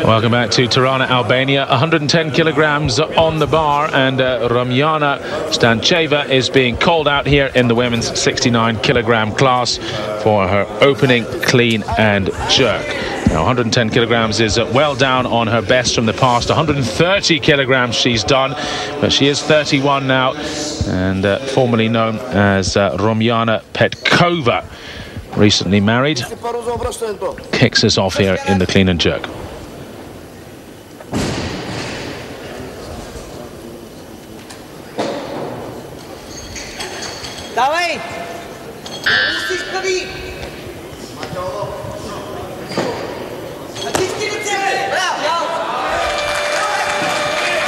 Welcome back to Tirana, Albania. 110 kilograms on the bar, and Romjana Stancheva is being called out here in the women's 69 kilogram class for her opening clean and jerk. Now, 110 kilograms is well down on her best from the past. 130 kilograms she's done, but she is 31 now, and formerly known as Romjana Petkova. Recently married. Kicks us off here in the clean and jerk.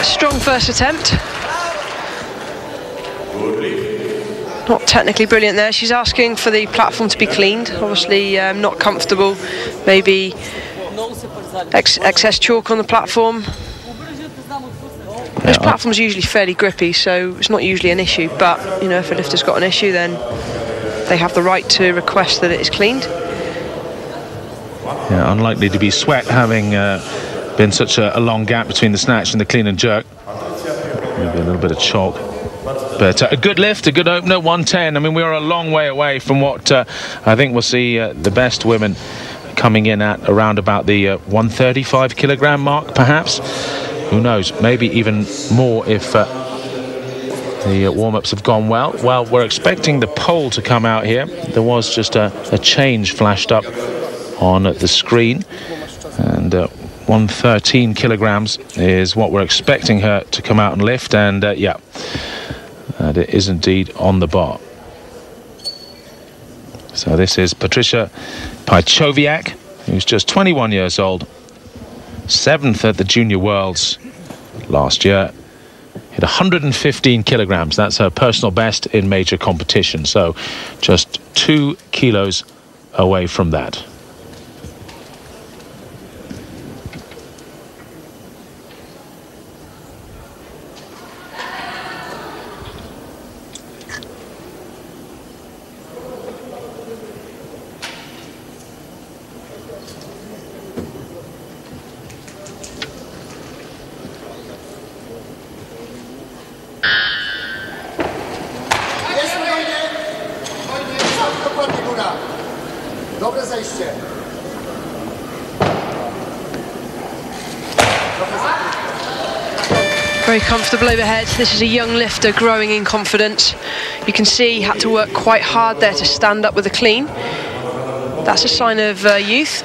Strong first attempt. Not technically brilliant there. She's asking for the platform to be cleaned. Obviously not comfortable. Maybe excess chalk on the platform. Those platforms are usually fairly grippy, so it's not usually an issue. But, you know, if a lifter's got an issue, then they have the right to request that it is cleaned. Yeah, unlikely to be sweat, having been such a long gap between the snatch and the clean and jerk. Maybe a little bit of chalk. But a good lift, a good opener, 110. I mean, we're a long way away from what I think we'll see the best women coming in at around about the 135 kilogram mark, perhaps. Who knows? Maybe even more if the warm-ups have gone well. Well, we're expecting the pole to come out here. There was just a change flashed up on the screen, and 113 kilograms is what we're expecting her to come out and lift, and yeah, that it is indeed on the bar. So this is Patricia Pajchowiak, who's just 21 years old, 7th at the Junior Worlds last year. Hit 115 kilograms. That's her personal best in major competition. So just 2 kilos away from that. Very comfortable overhead. This is a young lifter growing in confidence. You can see he had to work quite hard there to stand up with a clean. That's a sign of youth.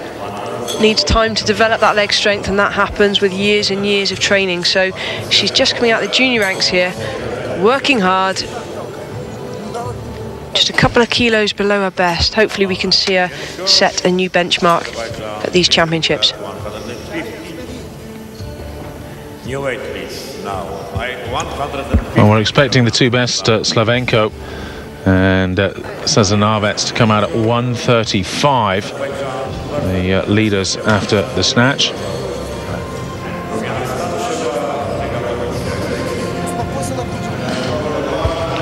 Needs time to develop that leg strength, and that happens with years and years of training. So she's just coming out the junior ranks here, working hard. Just a couple of kilos below her best. Hopefully we can see her set a new benchmark at these championships. New weight, please. Now, well, we're expecting the two best, Slavenko and Sazanavets, to come out at 135, the leaders after the snatch.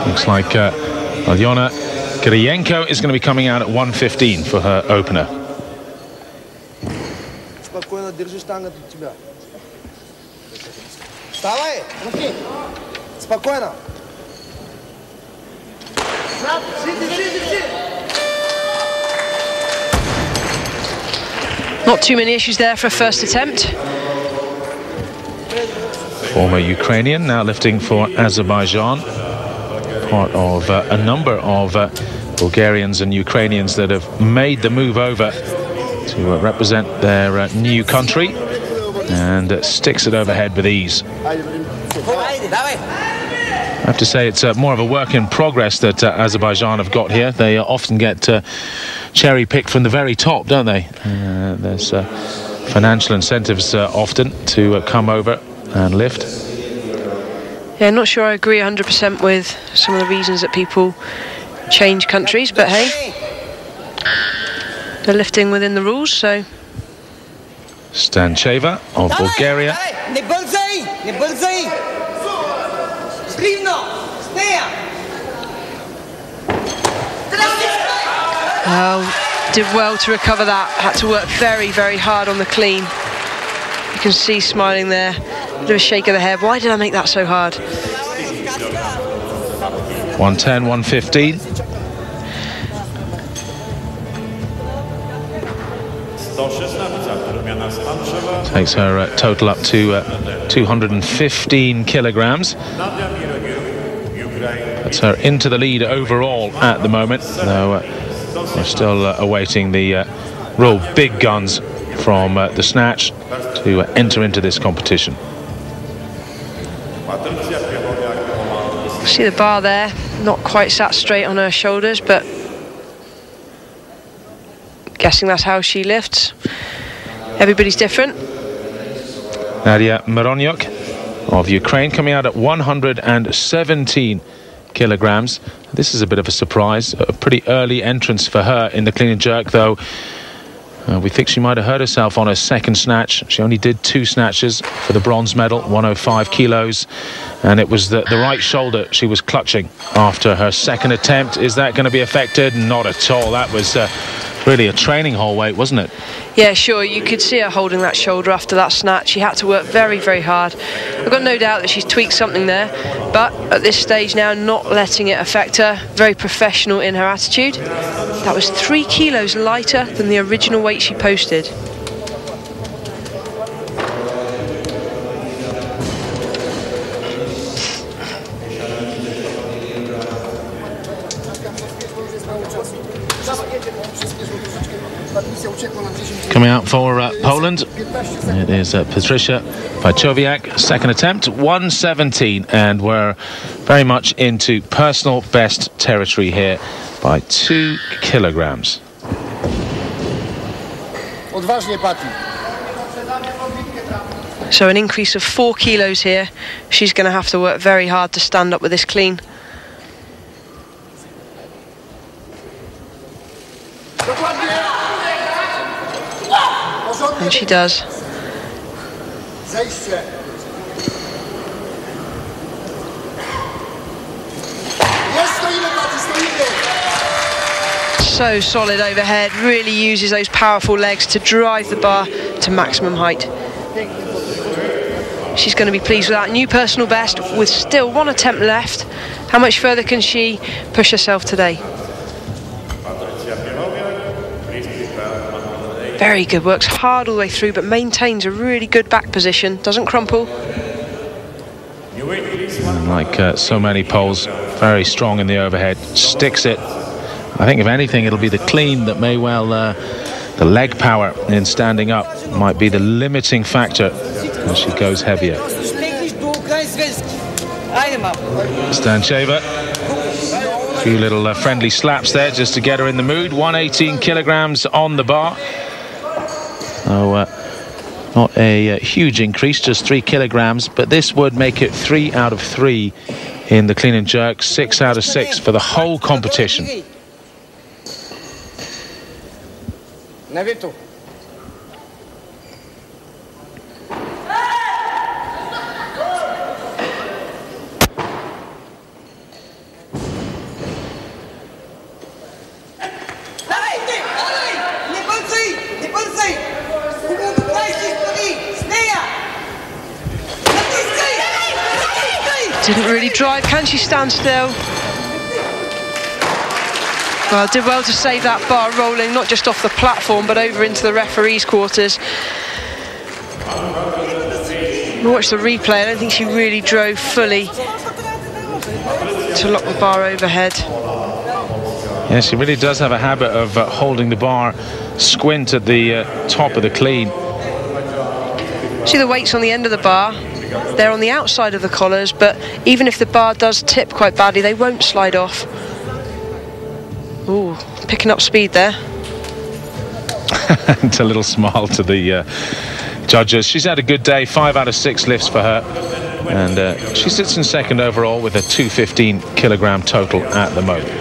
Looks like Alyona Kiriyenko is going to be coming out at 115 for her opener. Not too many issues there for a first attempt. Former Ukrainian, now lifting for Azerbaijan. Part of a number of Bulgarians and Ukrainians that have made the move over to represent their new country, and sticks it overhead with ease. I have to say it's more of a work in progress that Azerbaijan have got here. They often get cherry-picked from the very top, don't they? There's financial incentives often to come over and lift. Yeah, I'm not sure I agree 100% with some of the reasons that people change countries, but hey, they're lifting within the rules, so. Stancheva of Bulgaria. Did well to recover that. Had to work very, very hard on the clean. You can see smiling there, a bit of a shake of the head. Why did I make that so hard? 110, 115. Takes her total up to 215 kilograms. That's her into the lead overall at the moment, though we're still awaiting the real big guns from the snatch to enter into this competition. See the bar there, not quite sat straight on her shoulders, but guessing that's how she lifts. Everybody's different. Nadia Moronyuk of Ukraine coming out at 117 kilograms. This is a bit of a surprise, a pretty early entrance for her in the clean and jerk, though. We think she might have hurt herself on her second snatch. She only did 2 snatches for the bronze medal, 105 kilos, and it was the right shoulder she was clutching after her second attempt. Is that going to be affected? Not at all. That was really a training hole weight, wasn't it? Yeah, sure, you could see her holding that shoulder after that snatch. She had to work very, very hard. I've got no doubt that she's tweaked something there, but at this stage now, not letting it affect her. Very professional in her attitude. That was 3 kilos lighter than the original weight she posted. Coming out for Poland, it is Patricia Wojciak, second attempt, 117, and we're very much into personal best territory here by 2 kilograms. So an increase of 4 kilos here. She's going to have to work very hard to stand up with this clean. And she does. So solid overhead, really uses those powerful legs to drive the bar to maximum height. She's going to be pleased with that. New personal best with still 1 attempt left. How much further can she push herself today? Very good, works hard all the way through, but maintains a really good back position, doesn't crumple. And like so many poles, very strong in the overhead, sticks it. I think if anything, it'll be the clean that may well, the leg power in standing up might be the limiting factor as she goes heavier. Stancheva, a few little friendly slaps there just to get her in the mood. 118 kilograms on the bar. So not a huge increase, just 3 kilograms, but this would make it 3 out of 3 in the clean and jerk, 6 out of 6 for the whole competition. Didn't really drive. Can she stand still? Well, did well to save that bar rolling, not just off the platform, but over into the referee's quarters. We'll watch the replay. I don't think she really drove fully to lock the bar overhead. Yeah, she really does have a habit of holding the bar squint at the top of the clean. See the weights on the end of the bar. They're on the outside of the collars, but even if the bar does tip quite badly, they won't slide off. Ooh, picking up speed there. It's a little smile to the judges. She's had a good day, 5 out of 6 lifts for her, and she sits in second overall with a 215 kilogram total at the moment.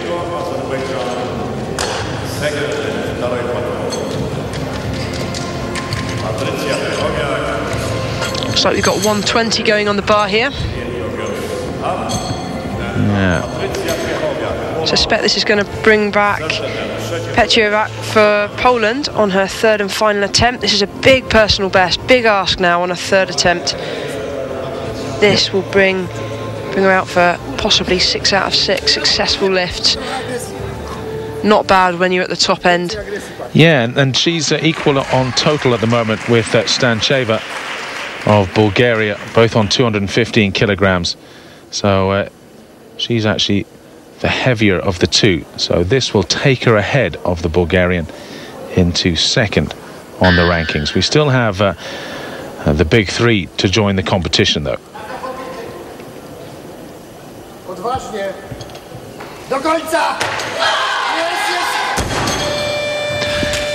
Looks like we've got 120 going on the bar here. Yeah. Suspect this is going to bring back Petiovac for Poland on her third and final attempt. This is a big personal best, big ask now on a third attempt. This will bring her out for possibly 6 out of 6 successful lifts. Not bad when you're at the top end. Yeah, and she's equal on total at the moment with Stancheva of Bulgaria, both on 215 kilograms. So she's actually the heavier of the two. So this will take her ahead of the Bulgarian into second on the rankings. We still have the big three to join the competition, though.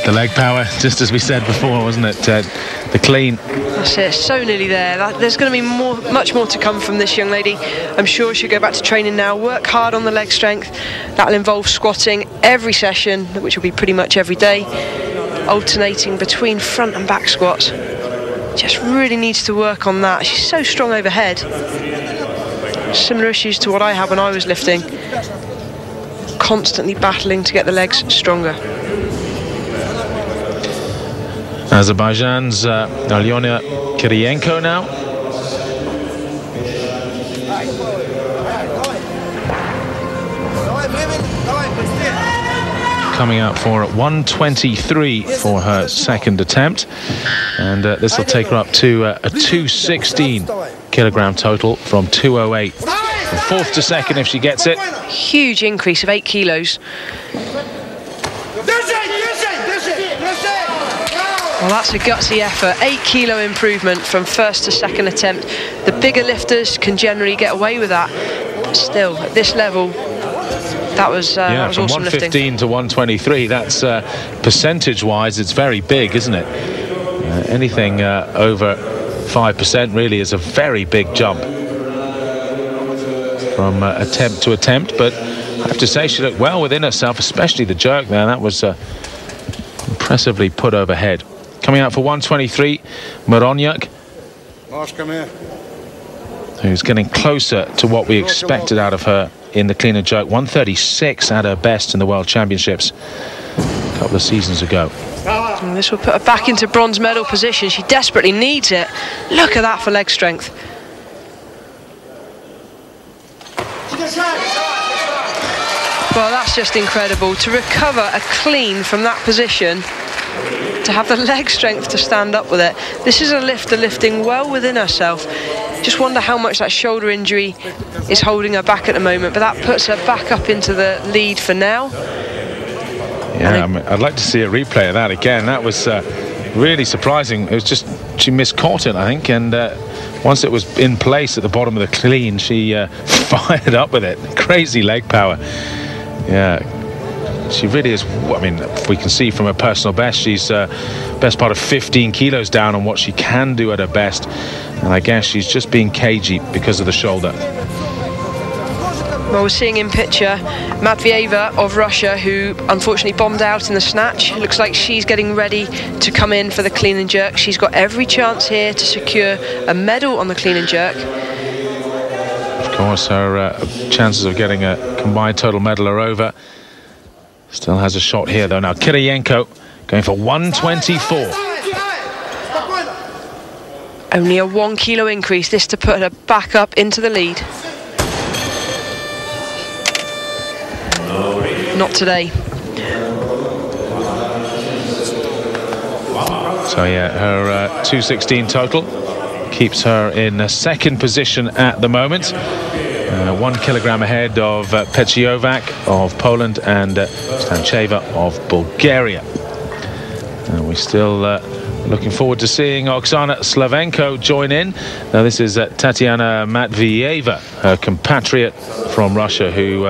The leg power, just as we said before, wasn't it? The clean. That's it, so nearly there. There's going to be much more to come from this young lady. I'm sure she'll go back to training now, work hard on the leg strength. That'll involve squatting every session, which will be pretty much every day, alternating between front and back squats. Just really needs to work on that. She's so strong overhead. Similar issues to what I had when I was lifting. Constantly battling to get the legs stronger. Azerbaijan's Alyona Kirienko now. Coming out for 123 for her second attempt. And this will take her up to a 216 kilogram total from 208. From fourth to second if she gets it. Huge increase of 8 kilos. Well, that's a gutsy effort. 8 kilo improvement from first to second attempt. The bigger lifters can generally get away with that. But still, at this level, that was from awesome 115 lifting. to 123. That's percentage-wise, it's very big, isn't it? Anything over 5% really is a very big jump from attempt to attempt. But I have to say, she looked well within herself, especially the jerk there. That was impressively put overhead. Coming out for 123, Moronyak, who's getting closer to what we expected out of her in the clean and jerk. 136 at her best in the World Championships a couple of seasons ago. And this will put her back into bronze medal position. She desperately needs it. Look at that for leg strength. Well, that's just incredible. To recover a clean from that position, to have the leg strength to stand up with it. This is a lifter lifting well within herself. Just wonder how much that shoulder injury is holding her back at the moment, but that puts her back up into the lead for now. Yeah, I mean, I'd like to see a replay of that again. That was really surprising. It was just, she miscaught it, I think, and once it was in place at the bottom of the clean, she fired up with it. Crazy leg power. Yeah, she really is. I mean, we can see from her personal best, she's best part of 15 kilos down on what she can do at her best. And I guess she's just being cagey because of the shoulder. Well, we're seeing in picture Matvieva of Russia, who unfortunately bombed out in the snatch. It looks like she's getting ready to come in for the clean and jerk. She's got every chance here to secure a medal on the clean and jerk. Of course, her chances of getting a combined total medal are over. Still has a shot here, though. Now, Kirienko going for 124. Only a 1 kilo increase, this to put her back up into the lead. Not today. So yeah, her 216 total keeps her in second position at the moment. 1 kilogram ahead of Petiovac of Poland and Stancheva of Bulgaria. And we're still looking forward to seeing Oksana Slavenko join in. Now this is Tatiana Matvieva, her compatriot from Russia, who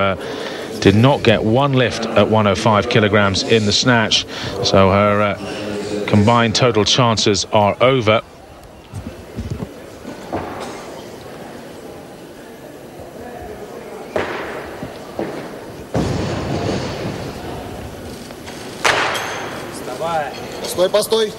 did not get one lift at 105 kilograms in the snatch. So her combined total chances are over. Стой, постой.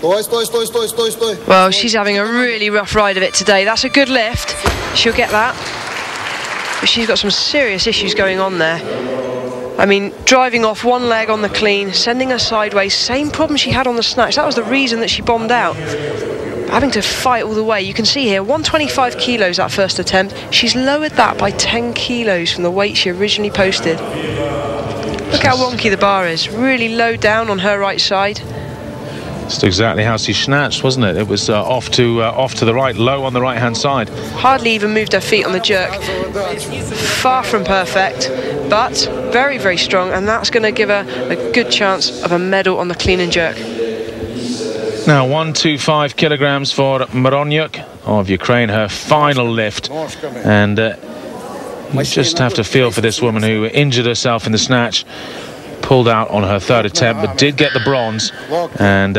Well, she's having a really rough ride of it today. That's a good lift. She'll get that. But she's got some serious issues going on there. I mean, driving off one leg on the clean, sending her sideways, same problem she had on the snatch. That was the reason that she bombed out. Having to fight all the way. You can see here, 125 kilos that first attempt. She's lowered that by 10 kilos from the weight she originally posted. Look how wonky the bar is. Really low down on her right side. That's exactly how she snatched, wasn't it? It was off to the right, low on the right-hand side. Hardly even moved her feet on the jerk. Far from perfect, but very, very strong, and that's going to give her a good chance of a medal on the clean and jerk. Now 125 kilograms for Moroniuk of Ukraine, her final lift, and you just have to feel for this woman who injured herself in the snatch. Pulled out on her third attempt, but did get the bronze, and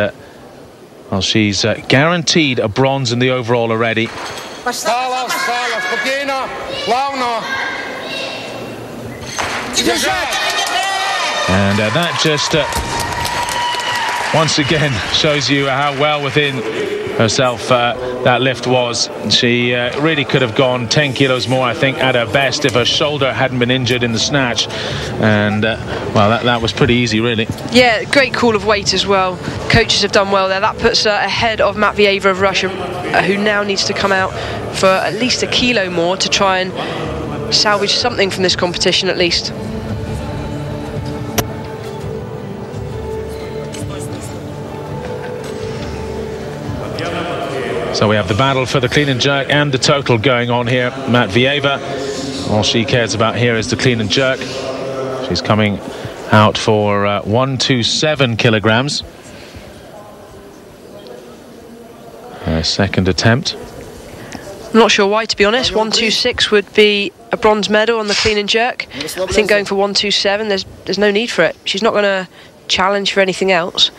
well, she's guaranteed a bronze in the overall already. And that just once again shows you how well within herself that lift was. She really could have gone 10 kilos more, I think, at her best if her shoulder hadn't been injured in the snatch. And well, that was pretty easy, really. Yeah, great call of weight as well. Coaches have done well there. That puts her ahead of Matvieva of Russia, who now needs to come out for at least a kilo more to try and salvage something from this competition at least. So we have the battle for the clean and jerk and the total going on here. Matvieva, all she cares about here is the clean and jerk. She's coming out for 127 kilograms. Her second attempt. I'm not sure why, to be honest. 126 would be a bronze medal on the clean and jerk. I think going for 127, there's no need for it. She's not going to challenge for anything else.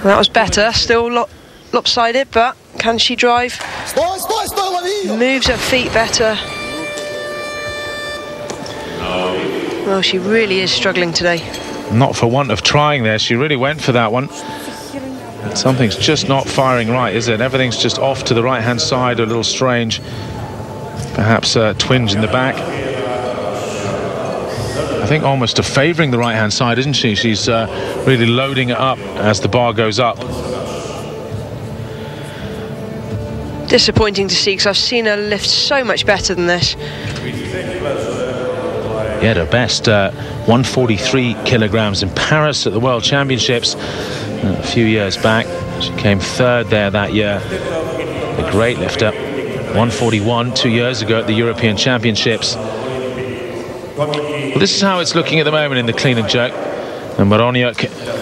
That was better, still lopsided, but can she drive? Moves her feet better. Well, she really is struggling today. Not for want of trying there, she really went for that one. Something's just not firing right, is it? Everything's just off to the right-hand side, a little strange. Perhaps a twinge in the back. I think almost favouring the right-hand side, isn't she? She's really loading it up as the bar goes up. Disappointing to see, because I've seen her lift so much better than this. Yeah, at her best, 143 kilograms in Paris at the World Championships a few years back. She came third there that year. A great lifter. 141 2 years ago at the European Championships. Well, this is how it's looking at the moment in the clean and jerk. And Moroniuk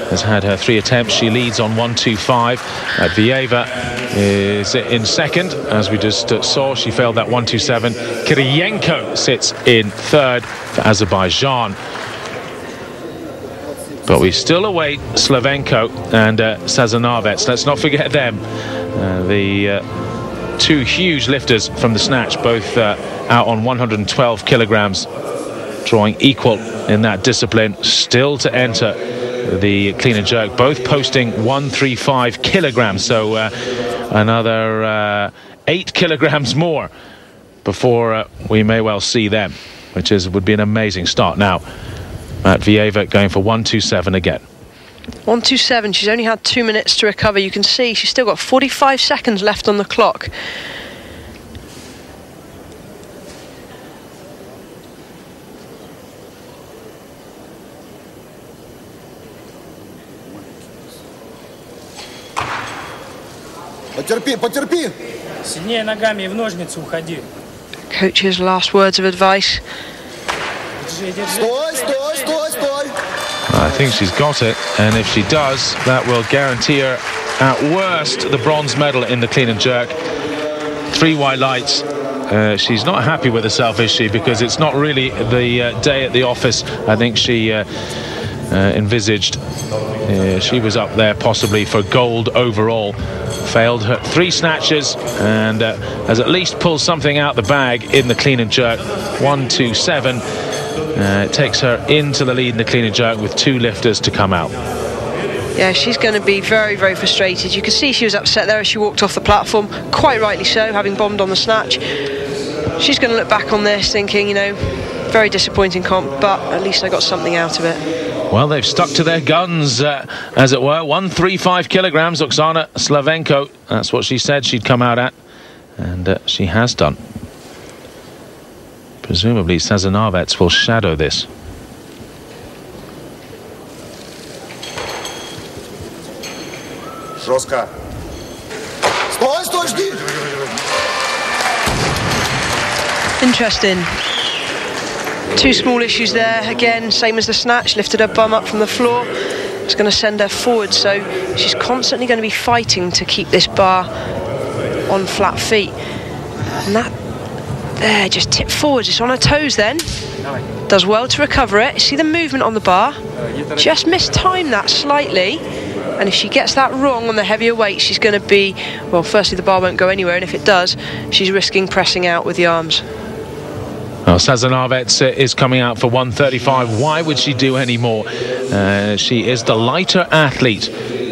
has had her 3 attempts. She leads on 125. Matvieva is in second, as we just saw. She failed that 127. Kiriyenko sits in third for Azerbaijan. But we still await Slavenko and Sazanavets. Let's not forget them. The 2 huge lifters from the snatch, both out on 112 kilograms. Drawing equal in that discipline, still to enter the clean and jerk, both posting 135 kilograms, so another 8 kilograms more before we may well see them, which would be an amazing start. Now Matvieva going for 127 again. 127, she's only had 2 minutes to recover. You can see she's still got 45 seconds left on the clock. Потерпи. Сильнее ногами и в ножницы уходи. Coach's last words of advice. I think she's got it, and if she does, that will guarantee her at worst the bronze medal in the clean and jerk. 3 white lights. She's not happy with herself, is she? Because it's not really the day at the office. I think she envisaged. She was up there possibly for gold overall. Failed her 3 snatches and has at least pulled something out the bag in the clean and jerk. 1-2-7. It takes her into the lead in the clean and jerk with 2 lifters to come out. Yeah, she's going to be very, very frustrated. You can see she was upset there as she walked off the platform, quite rightly so, having bombed on the snatch. She's going to look back on this thinking, you know, very disappointing comp, but at least I got something out of it. Well, they've stuck to their guns, as it were. 135 kilograms, Oksana Slavenko. That's what she said she'd come out at, and she has done. Presumably, Sazonavets will shadow this. Жестко. Стой, стой, жди! Interesting. 2 small issues there. Again, same as the snatch. Lifted her bum up from the floor. It's going to send her forward. So she's constantly going to be fighting to keep this bar on flat feet. And that there just tipped forwards. It's on her toes then. Does well to recover it. See the movement on the bar? Just mistimed that slightly. And if she gets that wrong on the heavier weight, she's going to be, well, firstly, the bar won't go anywhere, and if it does, she's risking pressing out with the arms. Well, Sazonavets is coming out for 135. Why would she do any more? She is the lighter athlete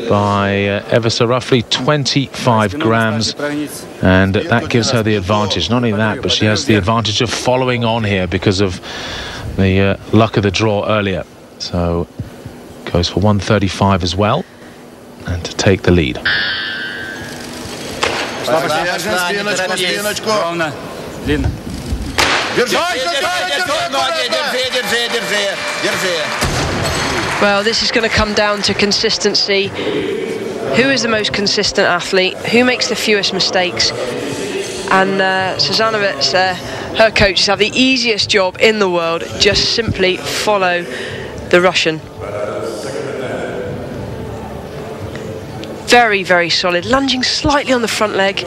by ever so roughly 25 grams, and that gives her the advantage. Not only that, but she has the advantage of following on here because of the luck of the draw earlier. So goes for 135 as well, and to take the lead. Well, this is going to come down to consistency. Who is the most consistent athlete? Who makes the fewest mistakes? And Sazonavets, her coaches, have the easiest job in the world. Just simply follow the Russian. Very, very solid. Lunging slightly on the front leg.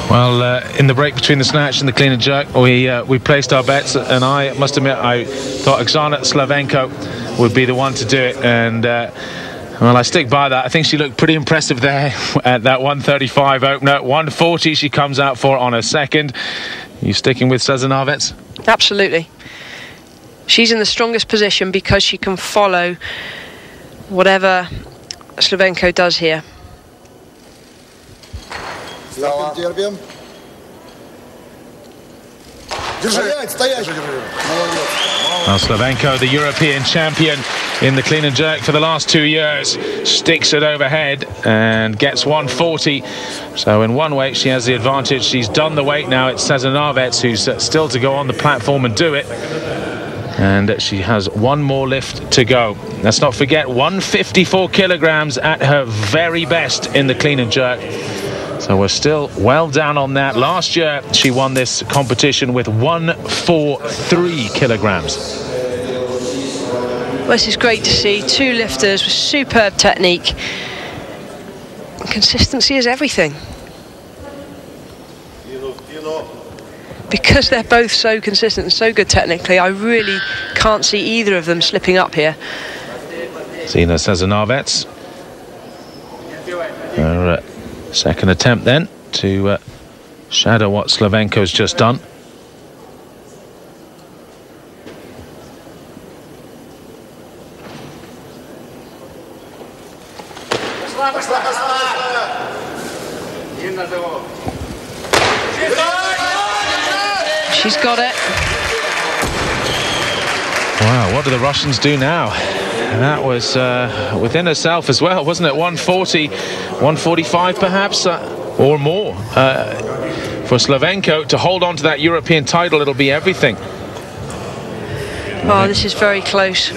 Well, in the break between the snatch and the clean and jerk, we placed our bets, and I must admit I thought Oksana Slavenko would be the one to do it, and well, I stick by that. I think she looked pretty impressive there at that 135 opener. 140 she comes out for on her second. You sticking with Sazonavets? Absolutely. She's in the strongest position because she can follow whatever Slavenko does here. Терпим. Держи, стоять. Well, Slavenko, the European champion in the clean and jerk for the last 2 years, sticks it overhead and gets 140. So in one weight she has the advantage. She's done the weight now. It's Sazonavets who's still to go on the platform and do it. And she has one more lift to go. Let's not forget, 154 kilograms at her very best in the clean and jerk. So we're still well down on that. Last year she won this competition with 143 kilograms. Well, this is great to see. 2 lifters with superb technique. Consistency is everything. Because they're both so consistent and so good technically, I really can't see either of them slipping up here. Zina Sazonavets. Her second attempt then to shadow what Slavenko's just done. She's got it. Wow, what do the Russians do now? That was within herself as well, wasn't it? 140, 145 perhaps, or more. For Slavenko to hold on to that European title, it'll be everything. Oh, this is very close. The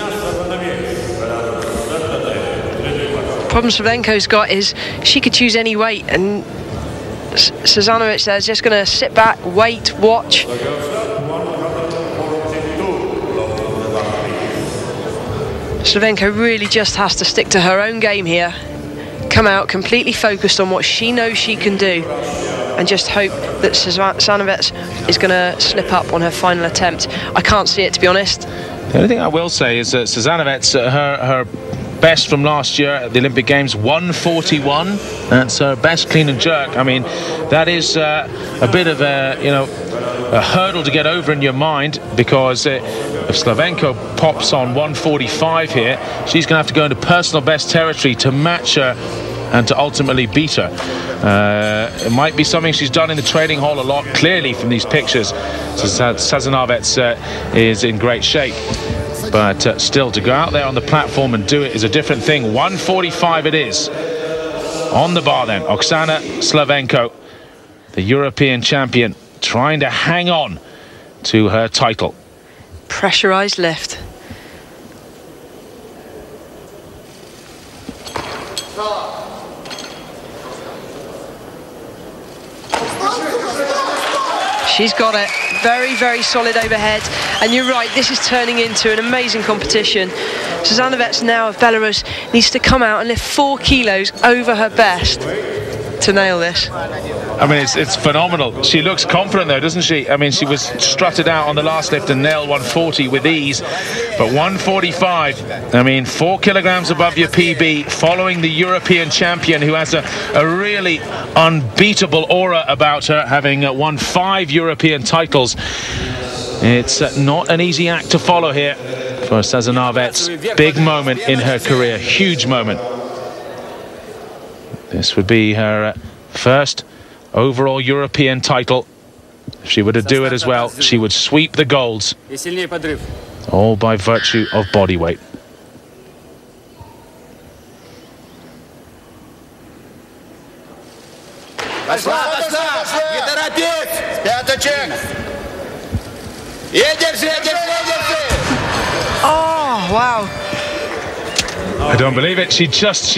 problem Slavenko's got is she could choose any weight, and Sazanovic there's just going to sit back, wait, watch. Slavenko really just has to stick to her own game here, come out completely focused on what she knows she can do, and just hope that Sazanovic is going to slip up on her final attempt. I can't see it, to be honest. The only thing I will say is that Sazanovic, her best from last year at the Olympic Games, 141. That's her best clean and jerk. I mean, that is a bit of a, you know, a hurdle to get over in your mind, because if Slavenko pops on 145 here, she's going to have to go into personal best territory to match her and to ultimately beat her. It might be something she's done in the training hall a lot, clearly from these pictures. Sazanovic is in great shape. But still, to go out there on the platform and do it is a different thing. 145 it is. On the bar then, Oksana Slavenko, the European champion, trying to hang on to her title. Pressurized lift. She's got it. Very, very solid overhead. And you're right, this is turning into an amazing competition. Sazanovic now of Belarus needs to come out and lift 4 kilos over her best to nail this. I mean, it's phenomenal. She looks confident though, doesn't she? I mean, she was strutted out on the last lift and nailed 140 with ease. But 145, I mean, 4 kilograms above your PB, following the European champion, who has a really unbeatable aura about her, having won 5 European titles. It's not an easy act to follow here for Sazanovic. Big moment in her career, huge moment. This would be her first overall European title. If she were to do it as well, she would sweep the golds, all by virtue of body weight. Oh, wow. I don't believe it. She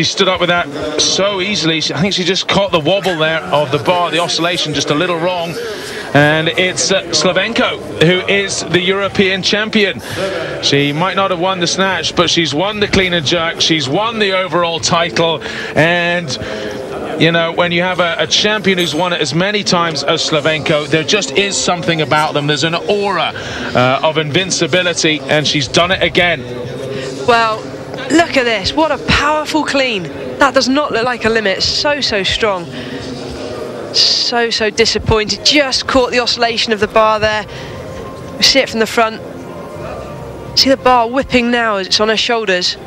stood up with that so easily. I think she just caught the wobble there of the bar, the oscillation just a little wrong. And it's Slavenko who is the European champion. She might not have won the snatch, but she's won the clean and jerk. She's won the overall title. And you know, when you have a champion who's won it as many times as Slavenko, there just is something about them. There's an aura of invincibility, and she's done it again. Well, look at this. What a powerful clean. That does not look like a limit. It's so strong. So disappointed. Just caught the oscillation of the bar there. We see it from the front. See the bar whipping now as it's on her shoulders.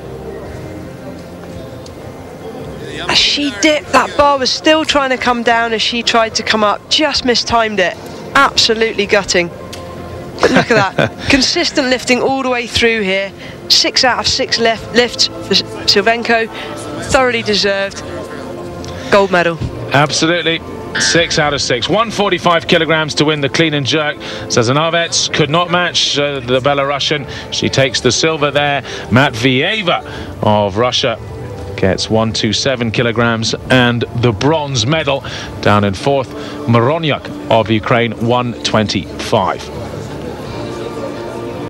As she dipped, that bar was still trying to come down as she tried to come up. Just mistimed it. Absolutely gutting. But look at that. Consistent lifting all the way through here. 6 out of 6 lifts for Slavenko. Thoroughly deserved gold medal. Absolutely. 6 out of 6. 145 kilograms to win the clean and jerk. Sazanovic could not match the Belarusian. She takes the silver there. Matvieva of Russia gets 127 kilograms and the bronze medal. Down in 4th, Moronyak of Ukraine, 125.